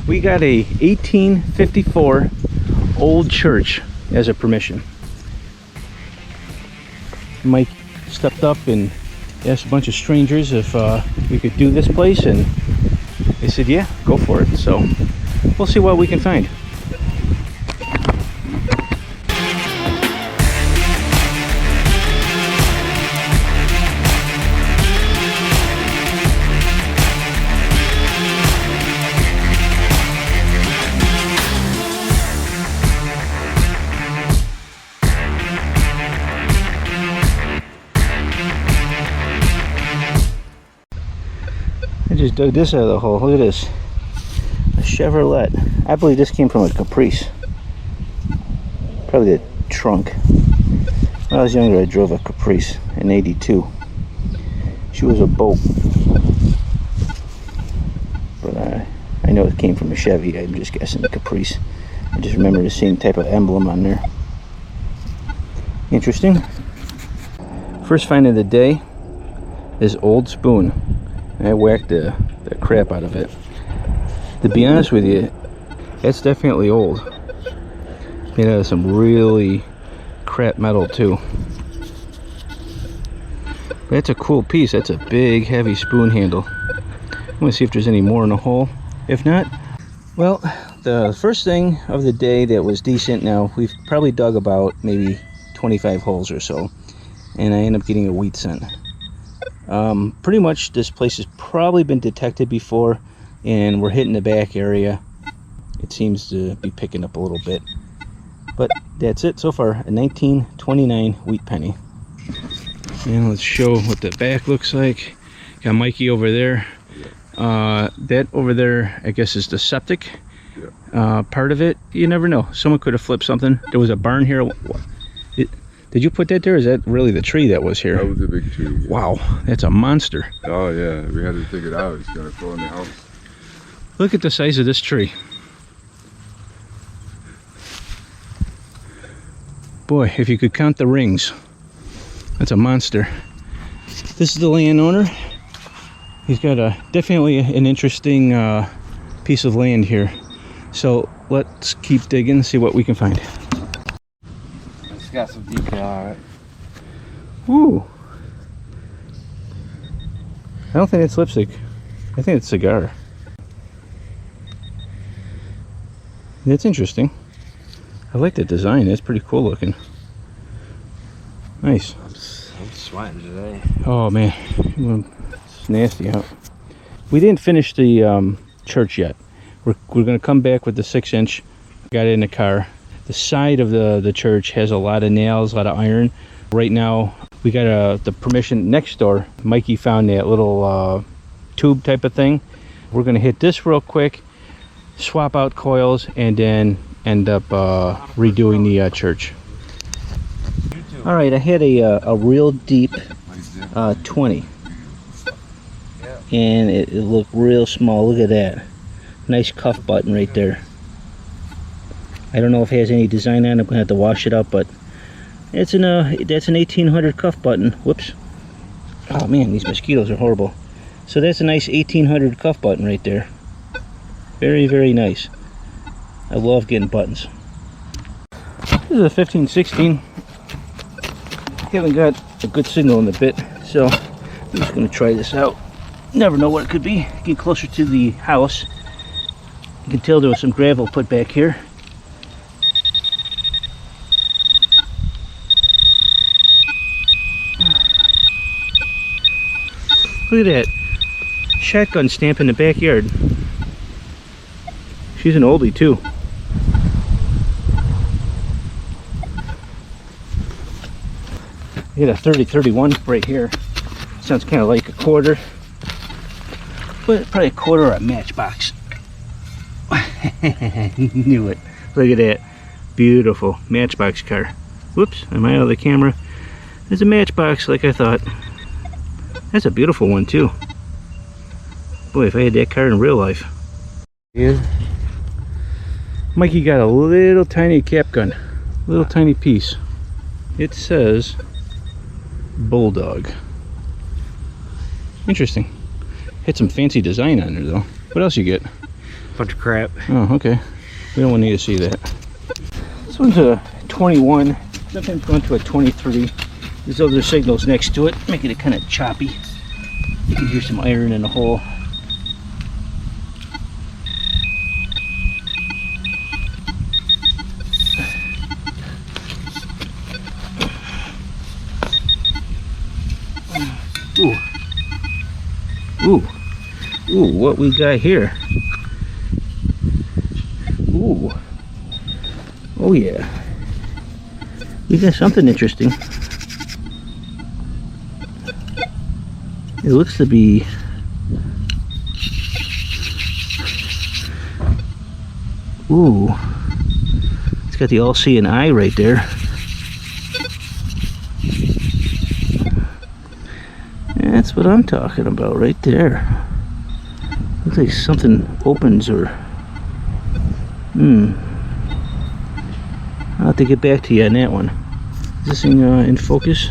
We got a 1854 old church as a permission. Mike stepped up and asked a bunch of strangers if we could do this place, and they said yeah, go for it. So we'll see what we can find. I just dug this out of the hole. Look at this. A Chevrolet. I believe this came from a Caprice. Probably the trunk. When I was younger, I drove a Caprice in '82. She was a boat. But I know it came from a Chevy. I'm just guessing a Caprice. I just remember the same type of emblem on there. Interesting. First find of the day is old spoon. I whacked the crap out of it. To be honest with you, that's definitely old. Made out of some really crap metal too. But that's a cool piece. That's a big, heavy spoon handle. I'm gonna see if there's any more in the hole. If not, well, the first thing of the day that was decent. Now we've probably dug about maybe 25 holes or so, and I end up getting a wheat scent. Pretty much this place has probably been detected before, and we're hitting the back area. It seems to be picking up a little bit, but that's it so far. A 1929 wheat penny. And let's show what the back looks like. Got Mikey over there. That over there, I guess, is the septic part of it. You never know, someone could have flipped something. There was a barn here. Did you put that there? Is that really the tree that was here? That was a big tree. Yeah. Wow, that's a monster. Oh yeah, we had to take it out. It's gonna fall in the house. Look at the size of this tree. Boy, if you could count the rings, that's a monster. This is the landowner. He's got definitely an interesting piece of land here. So let's keep digging, see what we can find. It's got some decal on it. Ooh. I don't think it's lipstick. I think it's cigar. That's interesting. I like the design. It's pretty cool looking. Nice. I'm sweating today. Oh man, it's nasty out. We didn't finish the church yet. We're gonna come back with the 6-inch. Got it in the car. The side of the church has a lot of nails, a lot of iron. Right now, we got the permission next door. Mikey found that little tube type of thing. We're gonna hit this real quick, swap out coils, and then end up redoing the church. All right, I had a real deep 20, and it looked real small. Look at that, nice cuff button right there. I don't know if it has any design on it. I'm gonna have to wash it up, but it's that's an 1800 cuff button. Whoops. Oh man, these mosquitoes are horrible. So that's a nice 1800 cuff button right there. Very, very nice. I love getting buttons. This is a 1516. Haven't got a good signal in the bit, so I'm just gonna try this out. Never know what it could be. Get closer to the house. You can tell there was some gravel put back here. Look at that shotgun stamp in the backyard. She's an oldie too. I got a 3031 right here. Sounds kind of like a quarter, but probably a quarter or a matchbox. Knew it. Look at that beautiful matchbox car. Whoops, am I out of the camera? There's a matchbox like I thought. That's a beautiful one too. Boy, if I had that car in real life. Yeah. Mikey got a little tiny cap gun. Little tiny piece. It says Bulldog. Interesting. Had some fancy design on there though. What else you get? Bunch of crap. Oh, okay. We don't need to see that. This one's a 21. Sometimes going to a 23. There's other signals next to it, making it kind of choppy. You can hear some iron in the hole. Ooh. Ooh, what we got here? Ooh. Oh yeah. We got something interesting. It looks to be ooh. It's got the all-seeing eye right there. That's what I'm talking about right there. Looks like something opens or I'll have to get back to you on that one. Is this thing in focus?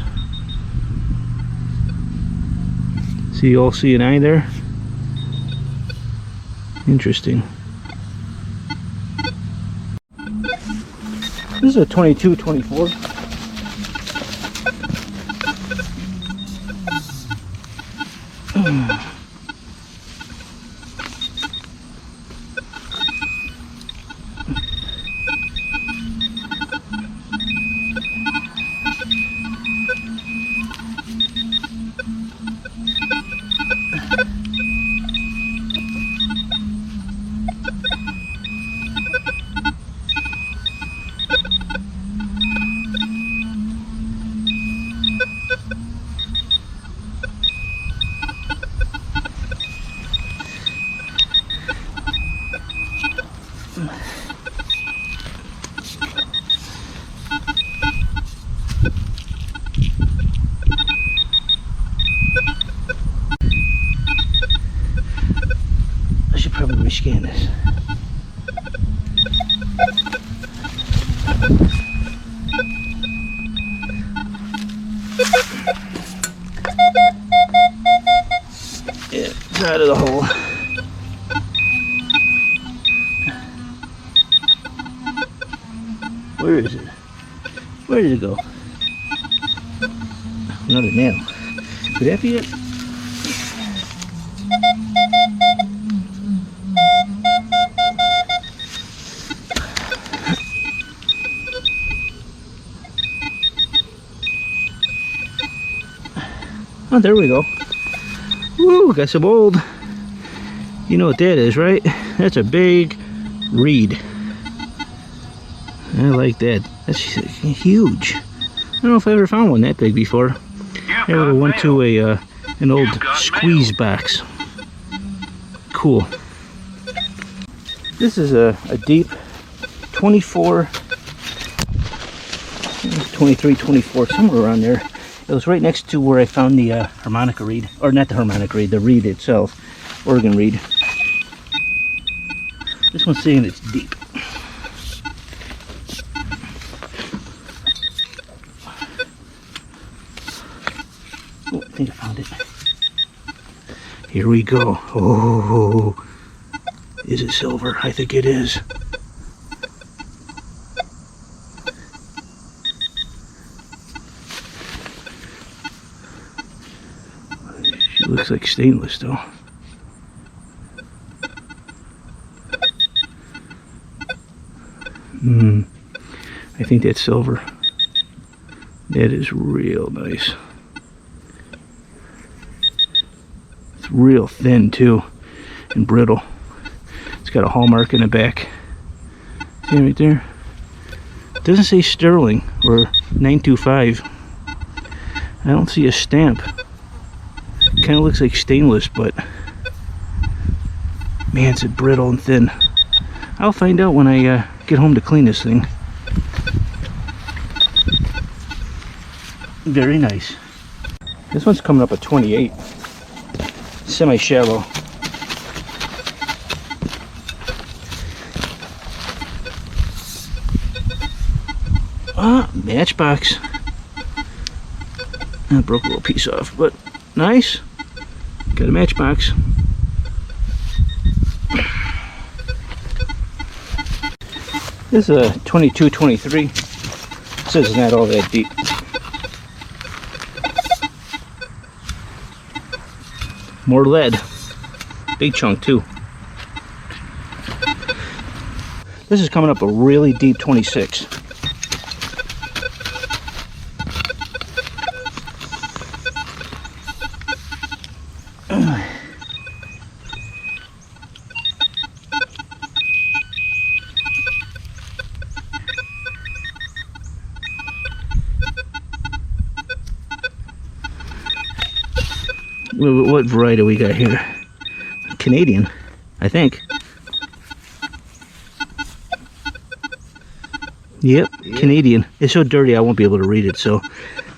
See all seeing eye there? Interesting. This is a 22-24. I should probably rescan this. Yeah, it's out of the hole. Where is it? Where did it go? Another nail. Could that be it? Oh, there we go. Woo, got some old. You know what that is, right? That's a big reed. I like that. That's huge. I don't know if I ever found one that big before. I ever went to a an old squeeze box. Cool. This is a deep 24, 23, 24, somewhere around there. It was right next to where I found the harmonica reed, or not the harmonica reed, the reed itself, organ reed. This one's saying it's deep. Oh, I think I found it. Here we go. Oh, is it silver? I think it is. It looks like stainless though. I think that's silver. That is real nice. It's real thin too and brittle. It's got a hallmark in the back. See right there? It doesn't say sterling or 925. I don't see a stamp. Kind of looks like stainless, but man, it's brittle and thin. I'll find out when I get home to clean this thing. Very nice. This one's coming up at 28. Semi-shallow. Ah, matchbox. I broke a little piece off, but nice. Got a matchbox. This is a 22-23. It says it's not all that deep. More lead. Big chunk too. This is coming up a really deep 26. What variety we got here? Canadian, I think. Yep, Canadian. It's so dirty I won't be able to read it, so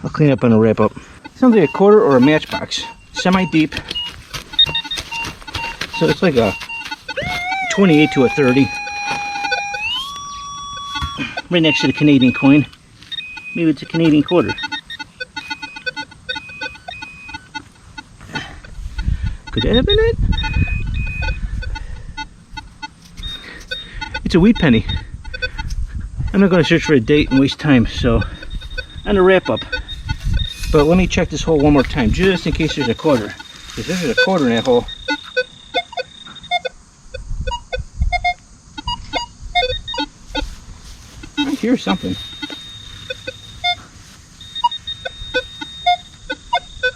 I'll clean up on a wrap up. Sounds like a quarter or a matchbox. Semi-deep. So it's like a 28 to a 30. Right next to the Canadian coin. Maybe it's a Canadian quarter. Could that have been it? It's a wheat penny. I'm not going to search for a date and waste time, so on a wrap up. But let me check this hole one more time, just in case there's a quarter. Because there's a quarter in that hole. I hear something.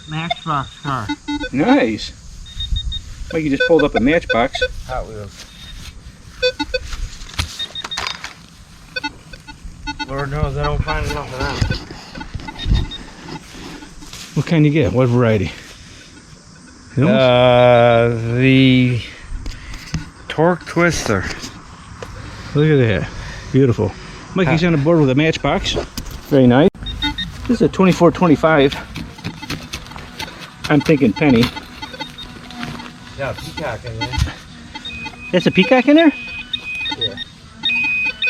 Matchbox car. Nice. Like you just pulled up a matchbox. Hot Wheels. Lord knows I don't find enough of that. What kind you get? What variety? The Torque Twister. Look at that. Beautiful. Mikey's on the board with a matchbox. Very nice. This is a 24-25. I'm thinking penny. Yeah, peacock in there. That's a peacock in there? Yeah. I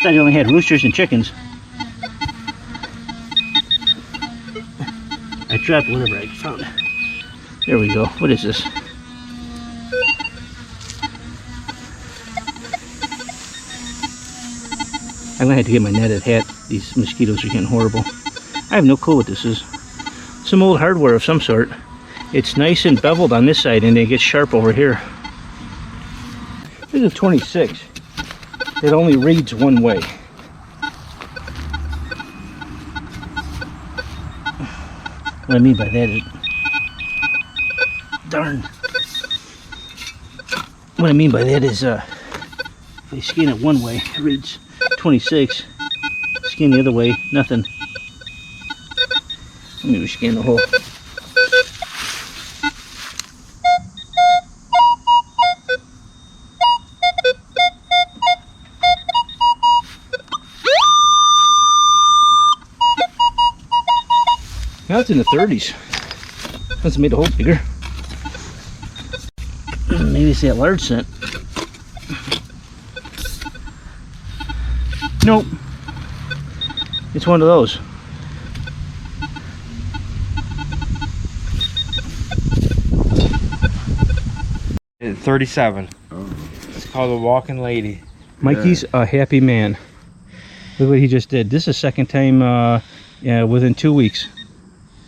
thought you only had roosters and chickens. I dropped whatever I found. There we go. What is this? I'm gonna have to get my netted hat. These mosquitoes are getting horrible. I have no clue what this is. Some old hardware of some sort. It's nice and beveled on this side and it gets sharp over here. This is a 26. It only reads one way. What I mean by that is... Darn. What I mean by that is, if you scan it one way, it reads 26. Scan the other way, nothing. Let me rescan the hole. Now it's in the 30s. That's made the hole bigger. Maybe it's that large scent. Nope. It's one of those. It's 37. Oh. It's called a Walking Lady. Mikey's a happy man. Look what he just did. This is second time within 2 weeks.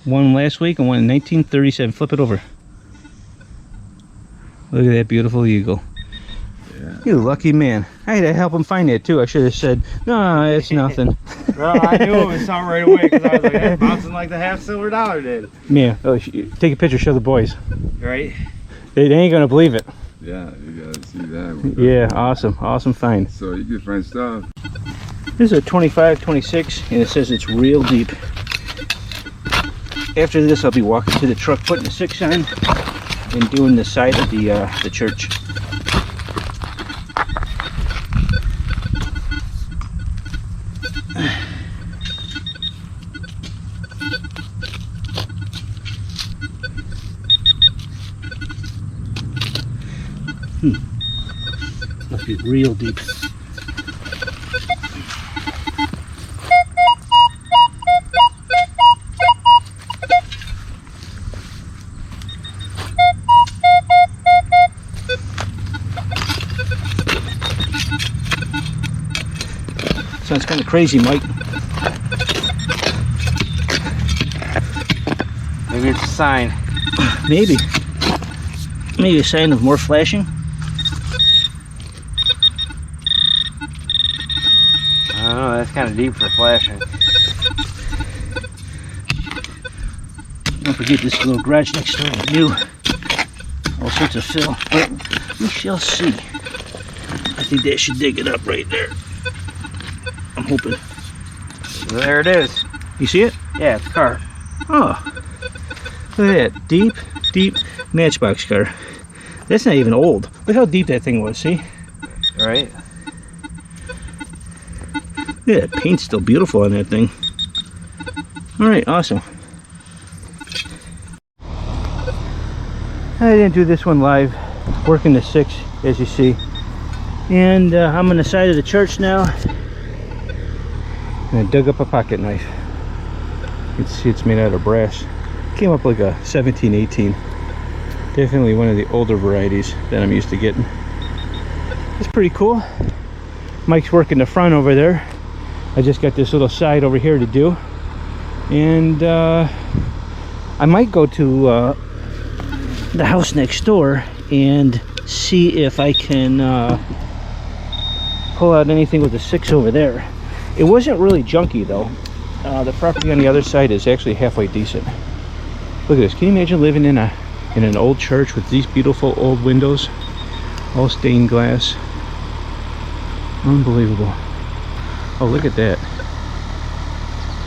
One last week and one in 1937. Flip it over. Look at that beautiful eagle. Yeah. You lucky man. I had to help him find that too. I should have said, no, it's nothing. Well, I knew it was something right away because I was like, that's bouncing like the half silver dollar did. Yeah. Oh, take a picture, show the boys. Right? They ain't gonna believe it. Yeah, you gotta see that one. Yeah, awesome. Awesome find. So you can find stuff. This is a 25-26 and it says it's real deep. After this I'll be walking to the truck, putting the 6 on and doing the side of the church. Must be real deep. Sounds kind of crazy, Mike. Maybe it's a sign. Maybe. Maybe a sign of more flashing. I don't know, that's kind of deep for flashing. Don't forget this little garage next door is new. All sorts of fill. But we shall see. I think that should dig it up right there. I'm hoping. There it is. You see it? Yeah, it's a car. Oh. Look at that. Deep, deep matchbox car. That's not even old. Look how deep that thing was, see? Right? Yeah, that paint's still beautiful on that thing. Alright, awesome. I didn't do this one live. Working the 6, as you see. And I'm on the side of the church now. And I dug up a pocket knife. You can see it's made out of brass. Came up like a 1718. Definitely one of the older varieties that I'm used to getting. It's pretty cool. Mike's working the front over there. I just got this little side over here to do. And I might go to the house next door and see if I can pull out anything with the 6 over there. It wasn't really junky though. The property on the other side is actually halfway decent. Look at this. Can you imagine living in an old church with these beautiful old windows, all stained glass? Unbelievable. Oh, look at that.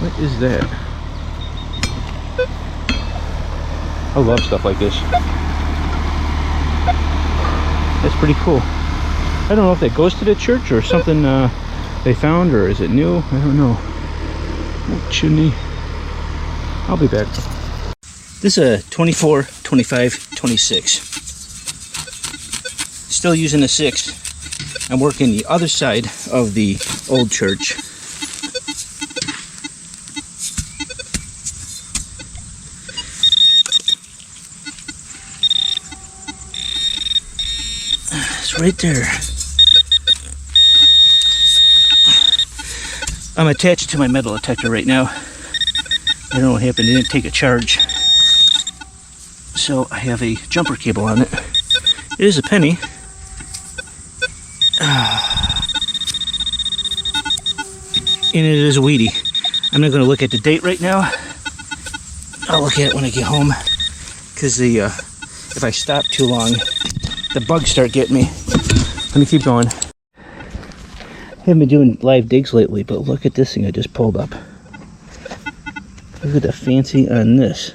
What is that? I love stuff like this. That's pretty cool. I don't know if that goes to the church or something they found, or is it new? I don't know. Oh, chimney. I'll be back. This is a 24, 25, 26. Still using the 6. I'm working the other side of the old church. It's right there. I'm attached to my metal detector right now. I don't know what happened. It didn't take a charge. So I have a jumper cable on it. It is a penny. And it is a weedy. I'm not going to look at the date right now. I'll look at it when I get home. Because if I stop too long, the bugs start getting me. Let me keep going. I haven't been doing live digs lately, but look at this thing I just pulled up. Look at the fancy on this.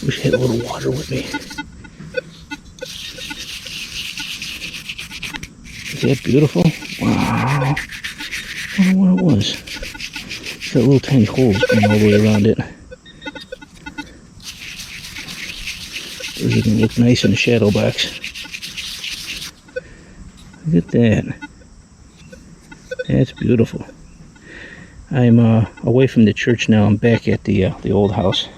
Wish I had a little water with me. Is that beautiful? Wow. I don't know what it was. It's got little tiny holes going all the way around it. Those are going to look nice in the shadow box. Look at that. That's beautiful. I'm away from the church now. I'm back at the old house.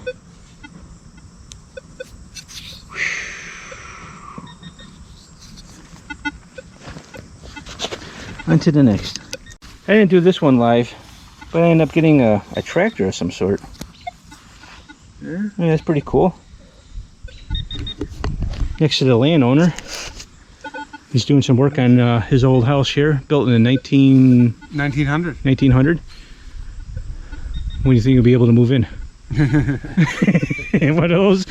On to the next. I didn't do this one live, but I ended up getting a tractor of some sort. Yeah, that's pretty cool. Next to the landowner. He's doing some work on his old house here, built in the 1900. When do you think you'll be able to move in? What are those?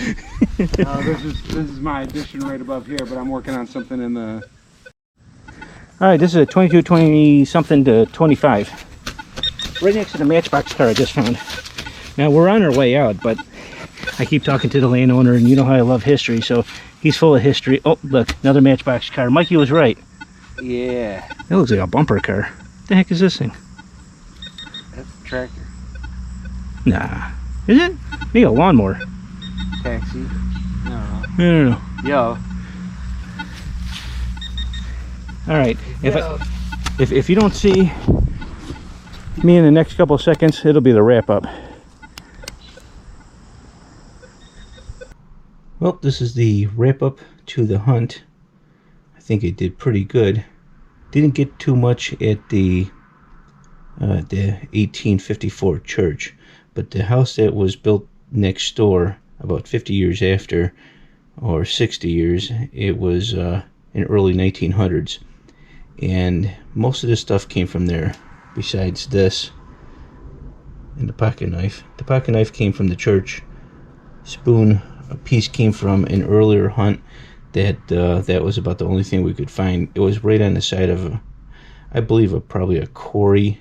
This is my addition right above here, but I'm working on something in the... Alright, this is a 22, 20 something to 25. Right next to the Matchbox car I just found. Now we're on our way out, but I keep talking to the landowner, and you know how I love history, so he's full of history. Oh, look, another Matchbox car. Mikey was right. Yeah. That looks like a bumper car. What the heck is this thing? That's a tractor. Nah. Is it? Maybe a lawnmower. Taxi. No. No. Yo. Alright, if you don't see me in the next couple of seconds, it'll be the wrap up. Well, this is the wrap up to the hunt. I think it did pretty good. Didn't get too much at the 1854 church, but the house that was built next door about 50 years after, or 60 years, it was in early 1900s, and most of this stuff came from there. Besides this and the pocket knife. The pocket knife came from the church. Spoon, a piece came from an earlier hunt that was about the only thing we could find. It was right on the side of, I believe, probably a quarry,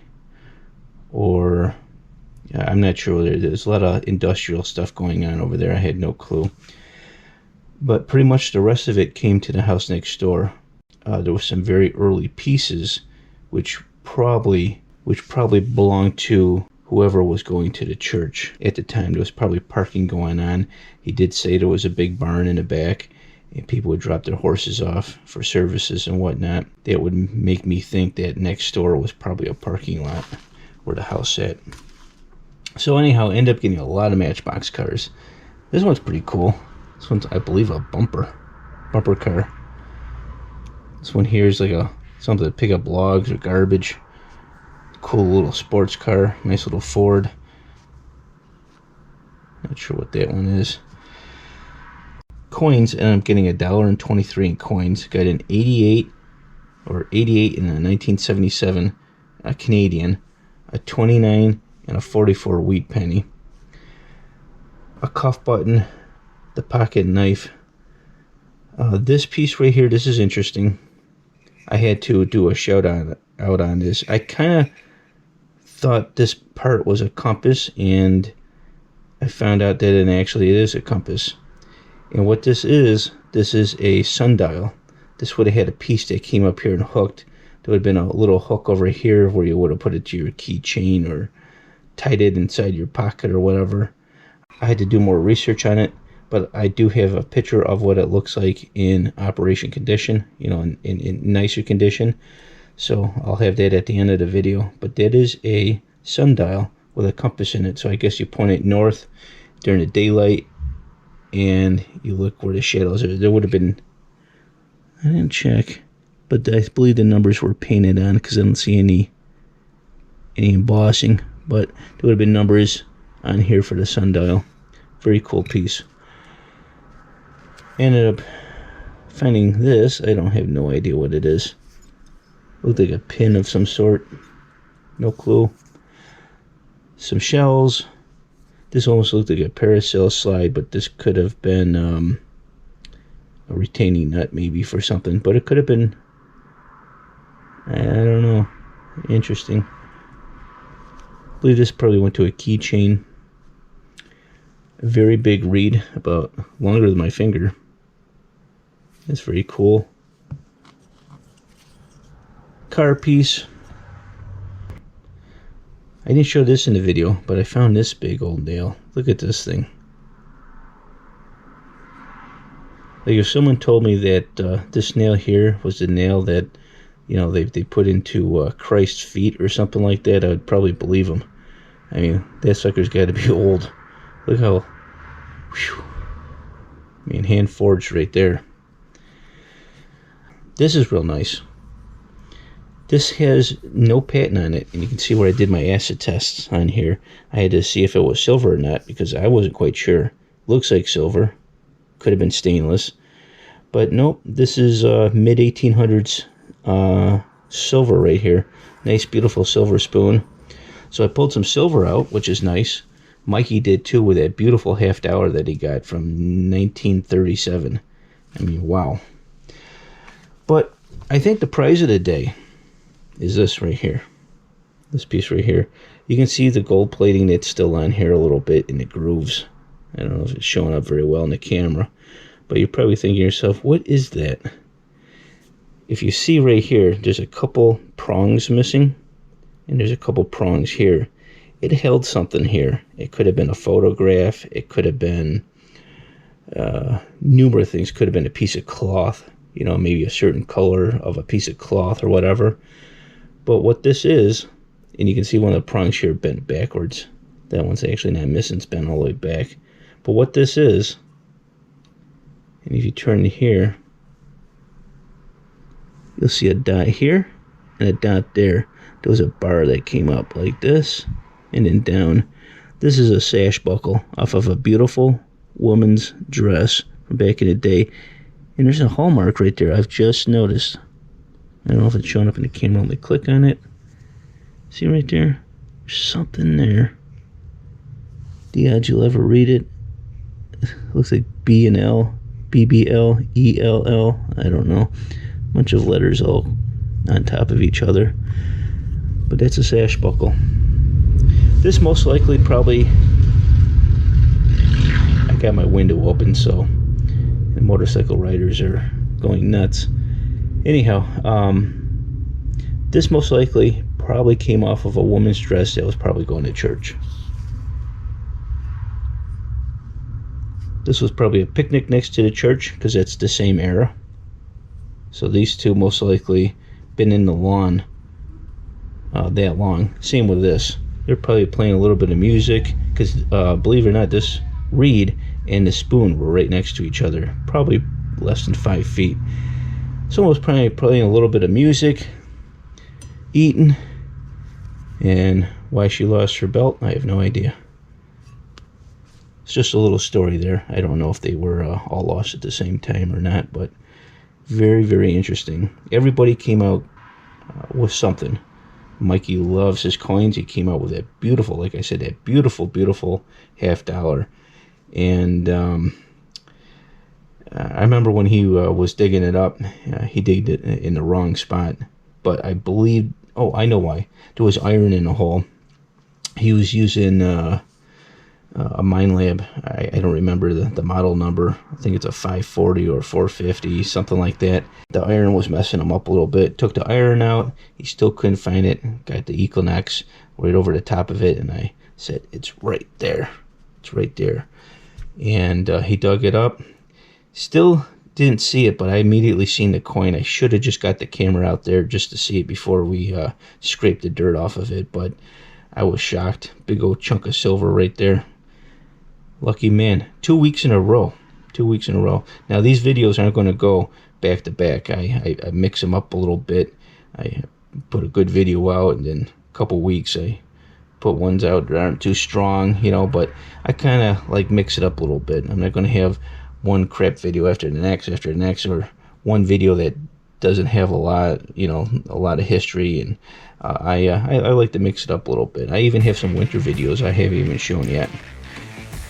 or I'm not sure. There's a lot of industrial stuff going on over there. I had no clue. But pretty much the rest of it came to the house next door. There were some very early pieces, which probably belonged to whoever was going to the church at the time. There was probably parking going on. He did say there was a big barn in the back, and people would drop their horses off for services and whatnot. That would make me think that next door was probably a parking lot where the house sat. So anyhow, I ended up getting a lot of Matchbox cars. This one's pretty cool. This one's, I believe, a bumper car. This one here is like something to pick up logs or garbage. Cool little sports car. Nice little Ford. Not sure what that one is. Coins, and I'm getting $1.23 in coins. Got an 88 in a 1977 Canadian, a 29 and a 44 wheat penny. A cuff button, the pocket knife. This piece right here, this is interesting. I had to do a shout out on this. I kind of thought this part was a compass, and I found out that it is a compass. And what this is a sundial. This would have had a piece that came up here and hooked. There would have been a little hook over here where you would have put it to your keychain or tied it inside your pocket or whatever. I had to do more research on it, but I do have a picture of what it looks like in operation condition, in nicer condition. So I'll have that at the end of the video. But that is a sundial with a compass in it. So I guess you point it north during the daylight, and you look where the shadows are. There would have been, I didn't check, but I believe the numbers were painted on because I don't see any embossing. But there would have been numbers on here for the sundial. Very cool piece. Ended up finding this. I don't have no idea what it is. Looked like a pin of some sort. No clue. Some shells. This almost looked like a parasail slide, but this could have been a retaining nut maybe for something. But it could have been, I don't know. Interesting. I believe this probably went to a keychain. A very big reed, about longer than my finger. That's very cool. Car piece. I didn't show this in the video, but I found this big old nail. Look at this thing. Like if someone told me that this nail here was the nail that, they put into Christ's feet or something like that, I would probably believe them. I mean, that sucker's got to be old. Look how, whew, hand forged right there. This is real nice. This has no patent on it, and you can see where I did my acid tests on here. I had to see if it was silver or not because I wasn't quite sure. Looks like silver. Could have been stainless. But nope, this is mid-1800s silver right here. Nice, beautiful silver spoon. So I pulled some silver out, which is nice. Mikey did too with that beautiful half dollar that he got from 1937. I mean, wow. But I think the prize of the day is this right here. This piece right here. You can see the gold plating that's still on here a little bit in the grooves. I don't know if it's showing up very well in the camera, but you're probably thinking to yourself, what is that? If you see right here, there's a couple prongs missing, and there's a couple prongs here. It held something here. It could have been a photograph. It could have been numerous things. Could have been a piece of cloth, maybe a certain color of a piece of cloth or whatever. But what this is, and you can see one of the prongs here bent backwards. That one's actually not missing, it's bent all the way back. But what this is And if you turn here, you'll see a dot here and a dot there. There was a bar that came up like this and then down. This is a sash buckle off of a beautiful woman's dress from back in the day. And there's a hallmark right there I've just noticed. I don't know if it's showing up in the camera. Let me click on it. See right there? There's something there. The odds you'll ever read it. Looks like B and L, BBL, ELL. I don't know. Bunch of letters all on top of each other. But that's a sash buckle. This most likely probably, I got my window open, so the motorcycle riders are going nuts. Anyhow, this most likely probably came off of a woman's dress that was probably going to church. This was probably a picnic next to the church because it's the same era. So these two most likely been in the lawn that long. Same with this. They're probably playing a little bit of music because believe it or not, this reed and the spoon were right next to each other, probably less than 5 feet. Someone was probably playing a little bit of music, eating, and why she lost her belt, I have no idea. It's just a little story there. I don't know if they were all lost at the same time or not, but very, very interesting. Everybody came out with something. Mikey loves his coins. He came out with that beautiful, like I said, that beautiful, beautiful $50. And I remember when he was digging it up, he digged it in the wrong spot. But I believe, oh, I know why. There was iron in the hole. He was using a Minelab. I don't remember the model number. I think it's a 540 or 450, something like that. The iron was messing him up a little bit. Took the iron out. He still couldn't find it. Got the Equinox right over the top of it, and I said, it's right there. It's right there. And he dug it up. Still didn't see it, but I immediately seen the coin. I should have just got the camera out there just to see it before we scraped the dirt off of it, but I was shocked. Big old chunk of silver right there. Lucky man. 2 weeks in a row. 2 weeks in a row. Now these videos aren't going to go back to back. I mix them up a little bit. I put a good video out, and then a couple weeks I put ones out that aren't too strong, you know, but I kind of like mix it up a little bit. I'm not going to have one crap video after the next, or one video that doesn't have a lot, you know, a lot of history. And I like to mix it up a little bit. I even have some winter videos I haven't even shown yet.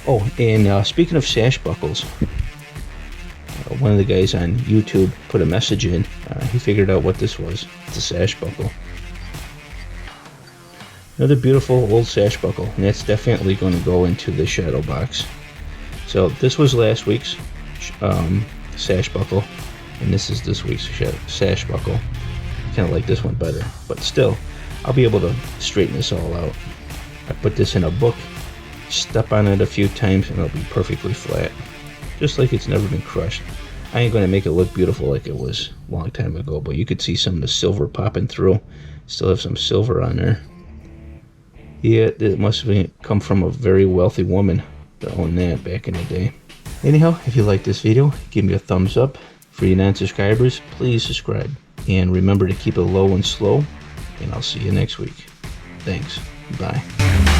Oh, and speaking of sash buckles, one of the guys on YouTube put a message in. He figured out what this was. It's a sash buckle. Another beautiful old sash buckle, and that's definitely going to go into the shadow box. So this was last week's sash buckle, and this is this week's sash buckle. I kind of like this one better, but still, I'll be able to straighten this all out. I put this in a book, step on it a few times, and it'll be perfectly flat, just like it's never been crushed. I ain't going to make it look beautiful like it was a long time ago, but you could see some of the silver popping through. Still have some silver on there. Yeah, it must have come from a very wealthy woman to own that back in the day. Anyhow, if you like this video, give me a thumbs up. For you non-subscribers, please subscribe. And remember to keep it low and slow, and I'll see you next week. Thanks. Bye.